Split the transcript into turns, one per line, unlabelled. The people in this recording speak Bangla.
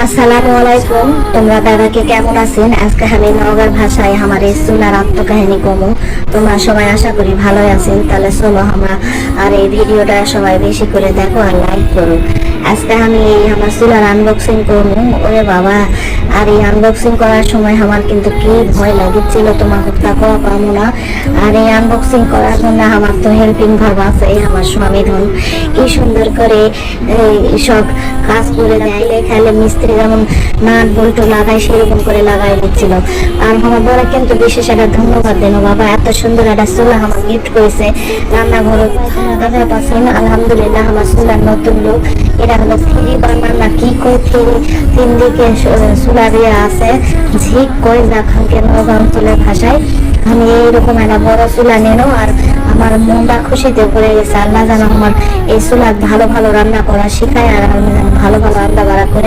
আসসালামু আলাইকুম। তোমরা দাদাকে কেমন আছেন? আজকে আমি নওগাঁর ভাষায় আমার এই চুলার আত্মকাহিনী কমু। তোমরা সবাই আশা করি ভালোই আছেন। তাহলে চলো আমরা আর এই ভিডিওটা সবাই বেশি করে দেখো আর লাইক করো। আজকে আমি এই আমার চুলার আনবক্সিং করবো। ওরে বাবা, আর এই আনবক্সিং করার সময় আমার কিন্তু কি ভয় লাগছিল, তোমাকে তা কওয়া পাবো না। আর এই আনবক্সিং করার জন্য আমার তো হেল্পিং ভাব আছে, আমার স্বামী ধন কি সুন্দর করে এই সব কাজ করে দেয়। খাইলে মিস্ত্রি যেমন নাট বল্টু লাগাই সেরকম করে লাগাই দিচ্ছিল। আর আমার বড় কিন্তু বিশেষ একটা ধন্যবাদ দেন, বাবা এত সুন্দর একটা চুলা আমার গিফট করেছে রান্নাঘরে। দেখা পাচ্ছেন আলহামদুলিল্লাহ আমার চুলার নতুন লোক। এটা হলো থ্রি বার্নার না কি কই, তিন দিকে চুলা দিয়ে আছে, ঝিক কই দেখান কেন অঞ্চলের ভাষায়। আমি এইরকম একটা বড় চুলা নেনো আর আমার মনটা খুশিতে ভরে গেছে। আল্লাহ যেন আমার এই চুলা ভালো ভালো রান্না করা শিখায় আর আমি যেন ভালো ভালো রান্না বাড়া করে